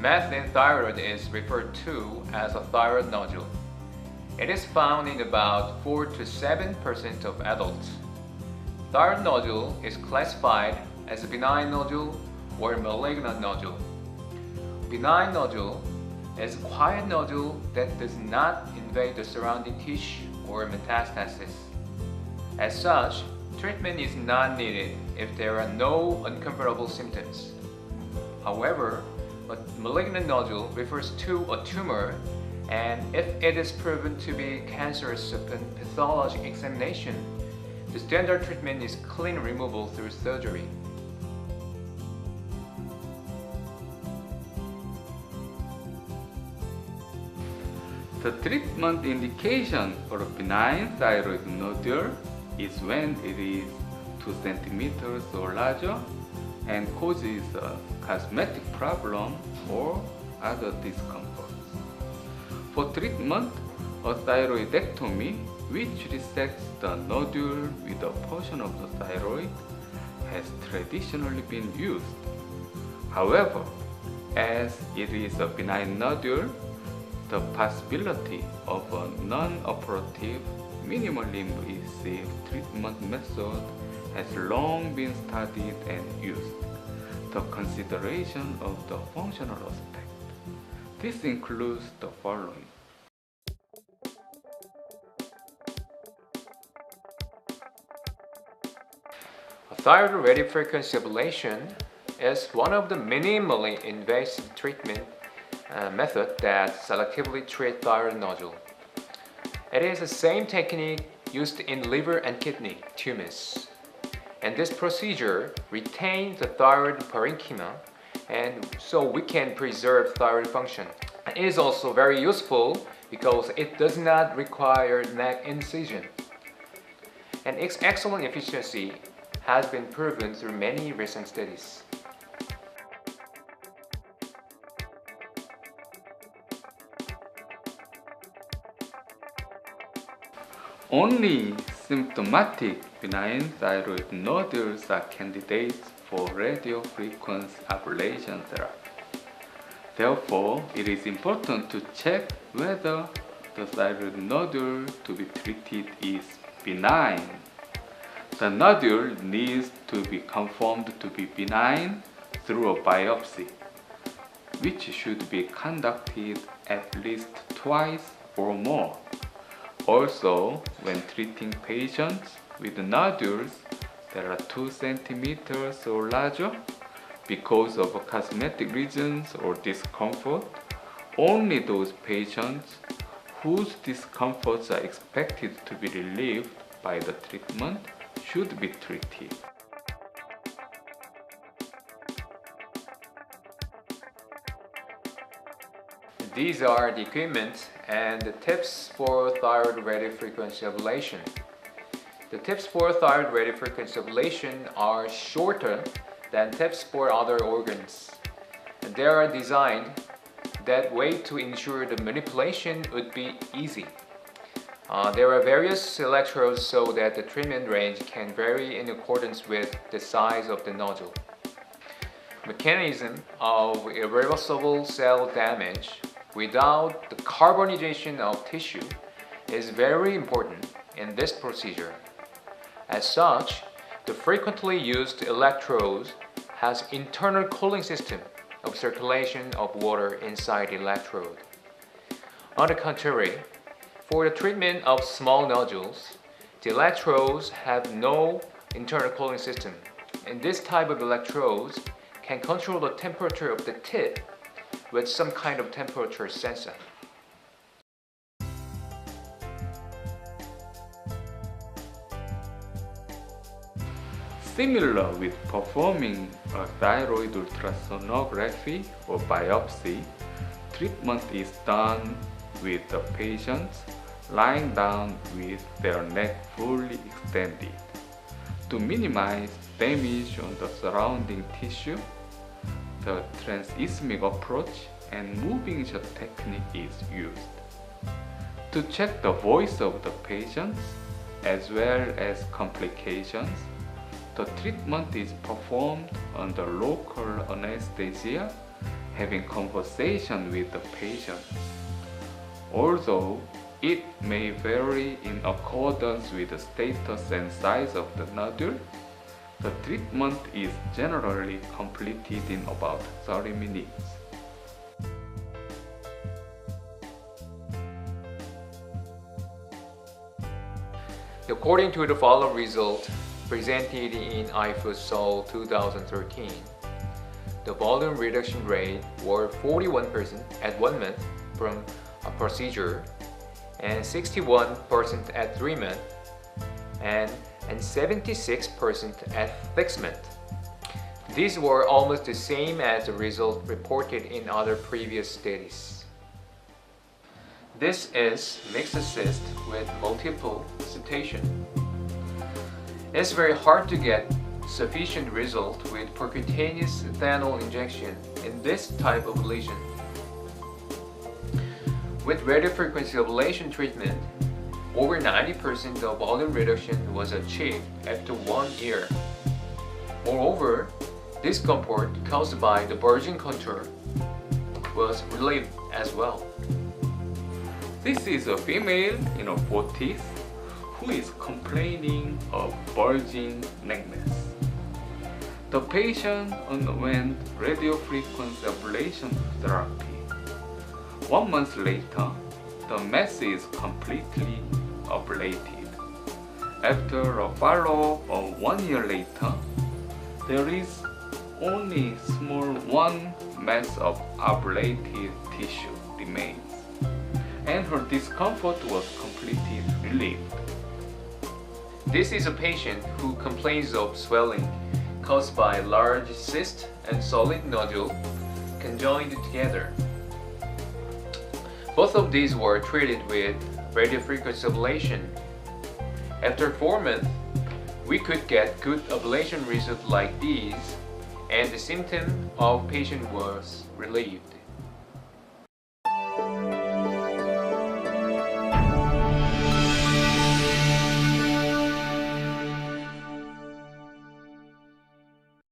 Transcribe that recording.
Benign thyroid is referred to as a thyroid nodule. It is found in about 4 to 7% of adults. Thyroid nodule is classified as a benign nodule or malignant nodule. Benign nodule is a quiet nodule that does not invade the surrounding tissue or metastasis. As such, treatment is not needed if there are no uncomfortable symptoms. However, a malignant nodule refers to a tumor, and if it is proven to be cancerous upon pathologic examination, the standard treatment is clean removal through surgery. The treatment indication for a benign thyroid nodule is when it is 2 centimeters or larger and causes a cosmetic problem or other discomfort. For treatment, a thyroidectomy, which resects the nodule with a portion of the thyroid, has traditionally been used. However, as it is a benign nodule, the possibility of a non-operative, minimally invasive treatment method has long been studied and used. The consideration of the functional aspect. This includes the following. Thyroid radiofrequency ablation is one of the minimally invasive treatment method that selectively treat thyroid nodule. It is the same technique used in liver and kidney tumors. And this procedure retains the thyroid parenchyma, and so we can preserve thyroid function. It is also very useful because it does not require neck incision. And its excellent efficiency has been proven through many recent studies. Only symptomatic benign thyroid nodules are candidates for radiofrequency ablation therapy. Therefore, it is important to check whether the thyroid nodule to be treated is benign. The nodule needs to be confirmed to be benign through a biopsy, which should be conducted at least twice or more. Also, when treating patients with nodules that are 2 centimeters or larger, because of cosmetic reasons or discomfort, only those patients whose discomforts are expected to be relieved by the treatment should be treated. These are the equipment and the tips for thyroid radiofrequency ablation. The tips for thyroid radiofrequency ablation are shorter than tips for other organs. And they are designed that way to ensure the manipulation would be easy. There are various electrodes so that the treatment range can vary in accordance with the size of the nodule. Mechanism of irreversible cell damage without the carbonization of tissue is very important in this procedure. As such, the frequently used electrodes has internal cooling system of circulation of water inside the electrode. On the contrary, for the treatment of small nodules, the electrodes have no internal cooling system, and this type of electrodes can control the temperature of the tip with some kind of temperature sensor. Similar with performing a thyroid ultrasonography or biopsy, treatment is done with the patients lying down with their neck fully extended. To minimize damage on the surrounding tissue, the transismic approach and moving shot technique is used. To check the voice of the patients as well as complications, the treatment is performed under local anesthesia having conversation with the patient. Although it may vary in accordance with the status and size of the nodule, the treatment is generally completed in about 30 minutes. According to the follow-up result presented in IFSO 2013, the volume reduction rate was 41% at 1 month from a procedure, and 61% at 3 months, and 76% at 6 months. These were almost the same as the result reported in other previous studies. This is mixed cyst with multiple citation. It's very hard to get sufficient result with percutaneous ethanol injection in this type of lesion. With radiofrequency ablation treatment, over 90% of volume reduction was achieved after 1 year. Moreover, discomfort caused by the bulging contour was relieved as well. This is a female in her 40s who is complaining of bulging neckmass. The patient underwent radiofrequency ablation therapy. 1 month later, the mass is completely ablated. After a follow-up of 1 year later, there is only small one mass of ablated tissue remains, and her discomfort was completely relieved. This is a patient who complains of swelling caused by large cyst and solid nodule conjoined together. Both of these were treated with radiofrequency ablation. After 4 months, we could get good ablation results like these, and the symptom of patient was relieved.